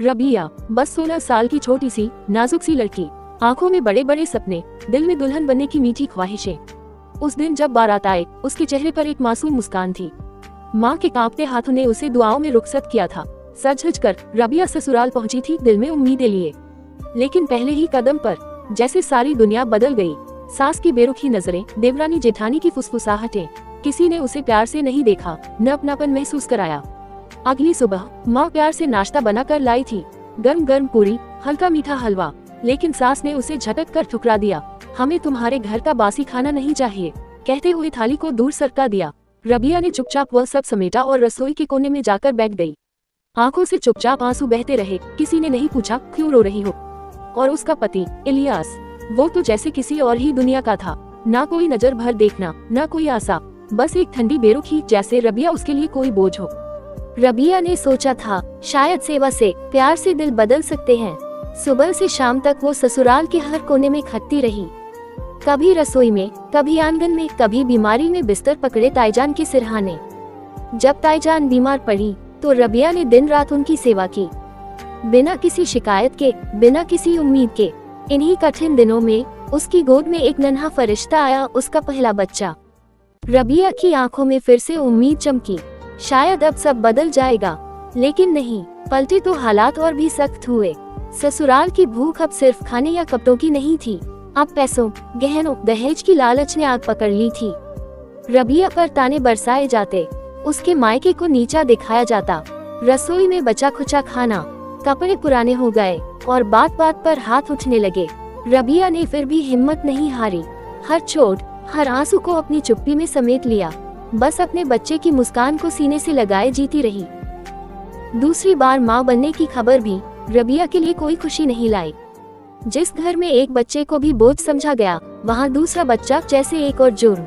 रबिया बस 16 साल की छोटी सी नाजुक सी लड़की, आंखों में बड़े बड़े सपने, दिल में दुल्हन बनने की मीठी ख्वाहिशें। उस दिन जब बारात आए, उसके चेहरे पर एक मासूम मुस्कान थी। माँ के कांपते हाथों ने उसे दुआओं में रुखसत किया था। सज कर रबिया ससुराल पहुंची थी, दिल में उम्मीदें लिए। लेकिन पहले ही कदम पर जैसे सारी दुनिया बदल गई। सास की बेरुखी नजरें, देवरानी जेठानी की फुसफुसाहटें, किसी ने उसे प्यार से नहीं देखा, न अपनापन महसूस कराया। अगली सुबह माँ प्यार से नाश्ता बनाकर लाई थी, गर्म गर्म पूरी, हल्का मीठा हलवा। लेकिन सास ने उसे झटक कर ठुकरा दिया। हमें तुम्हारे घर का बासी खाना नहीं चाहिए, कहते हुए थाली को दूर सरका दिया। रबिया ने चुपचाप वह सब समेटा और रसोई के कोने में जाकर बैठ गई। आंखों से चुपचाप आंसू बहते रहे। किसी ने नहीं पूछा क्यों रो रही हो। और उसका पति इलियास, वो तो जैसे किसी और ही दुनिया का था। ना कोई नजर भर देखना, ना कोई आशा, बस एक ठंडी बेरुखी, जैसे रबिया उसके लिए कोई बोझ हो। रबिया ने सोचा था शायद सेवा से, प्यार से दिल बदल सकते हैं। सुबह से शाम तक वो ससुराल के हर कोने में खटती रही, कभी रसोई में, कभी आंगन में, कभी बीमारी में बिस्तर पकड़े ताईजान के सिरहाने। जब ताईजान बीमार पड़ी तो रबिया ने दिन रात उनकी सेवा की, बिना किसी शिकायत के, बिना किसी उम्मीद के। इन्हीं कठिन दिनों में उसकी गोद में एक नन्हा फरिश्ता आया, उसका पहला बच्चा। रबिया की आंखों में फिर से उम्मीद चमकी, शायद अब सब बदल जाएगा। लेकिन नहीं, पलटे तो हालात और भी सख्त हुए। ससुराल की भूख अब सिर्फ खाने या कपड़ों की नहीं थी, अब पैसों, गहनों, दहेज की लालच ने आग पकड़ ली थी। रबिया पर ताने बरसाए जाते, उसके मायके को नीचा दिखाया जाता। रसोई में बचा खुचा खाना, कपड़े पुराने हो गए और बात बात पर हाथ उठने लगे। रबिया ने फिर भी हिम्मत नहीं हारी। हर चोट, हर आंसू को अपनी चुप्पी में समेट लिया। बस अपने बच्चे की मुस्कान को सीने से लगाए जीती रही। दूसरी बार माँ बनने की खबर भी रबिया के लिए कोई खुशी नहीं लाई। जिस घर में एक बच्चे को भी बोझ समझा गया, वहाँ दूसरा बच्चा जैसे एक और जुर्म।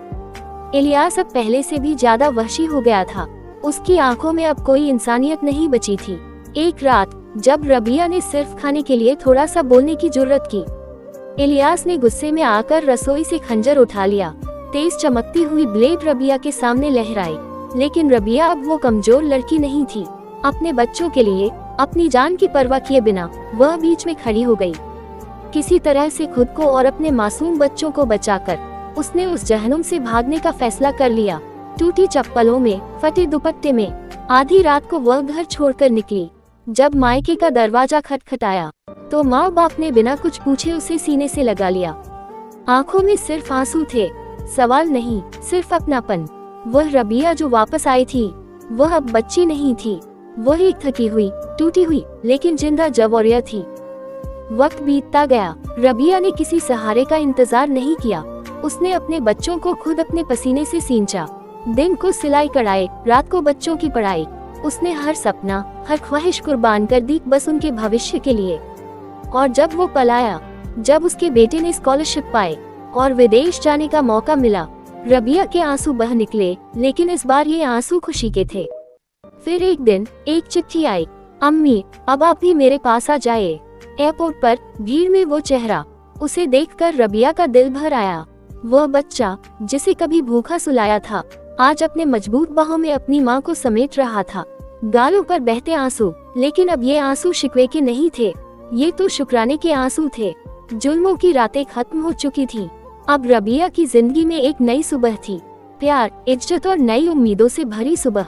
इलियास अब पहले से भी ज्यादा वहशी हो गया था। उसकी आंखों में अब कोई इंसानियत नहीं बची थी। एक रात जब रबिया ने सिर्फ खाने के लिए थोड़ा सा बोलने की जुर्रत की, इलियास ने गुस्से में आकर रसोई से खंजर उठा लिया। तेज चमकती हुई ब्लेड रबिया के सामने लहराई। लेकिन रबिया अब वो कमजोर लड़की नहीं थी। अपने बच्चों के लिए अपनी जान की परवाह किए बिना वह बीच में खड़ी हो गई। किसी तरह से खुद को और अपने मासूम बच्चों को बचाकर उसने उस जहन्नुम से भागने का फैसला कर लिया। टूटी चप्पलों में, फटे दुपट्टे में आधी रात को वह घर छोड़कर निकली। जब मायके का दरवाजा खटखटाया तो माँ बाप ने बिना कुछ पूछे उसे सीने से लगा लिया। आंखों में सिर्फ आंसू थे, सवाल नहीं, सिर्फ अपनापन। वह रबिया जो वापस आई थी, वह अब बच्ची नहीं थी। वह एक थकी हुई, टूटी हुई, लेकिन जिंदा जवारिया थी। वक्त बीतता गया। रबिया ने किसी सहारे का इंतजार नहीं किया। उसने अपने बच्चों को खुद अपने पसीने से सींचा। दिन को सिलाई कढ़ाई, रात को बच्चों की पढ़ाई। उसने हर सपना, हर ख्वाहिश कुर्बान कर दी, बस उनके भविष्य के लिए। और जब वो पलाया, जब उसके बेटे ने स्कॉलरशिप पाए और विदेश जाने का मौका मिला, रबिया के आंसू बह निकले। लेकिन इस बार ये आंसू खुशी के थे। फिर एक दिन एक चिट्ठी आई, अम्मी अब आप भी मेरे पास आ जाए। एयरपोर्ट पर भीड़ में वो चेहरा, उसे देखकर रबिया का दिल भर आया। वह बच्चा जिसे कभी भूखा सुलाया था, आज अपने मजबूत बाहों में अपनी माँ को समेट रहा था। गालों पर बहते आंसू, लेकिन अब ये आंसू शिकवे के नहीं थे, ये तो शुक्राने के आंसू थे। जुल्मों की रातें खत्म हो चुकी थी। अब रबिया की जिंदगी में एक नई सुबह थी, प्यार, इज्जत और नई उम्मीदों से भरी सुबह।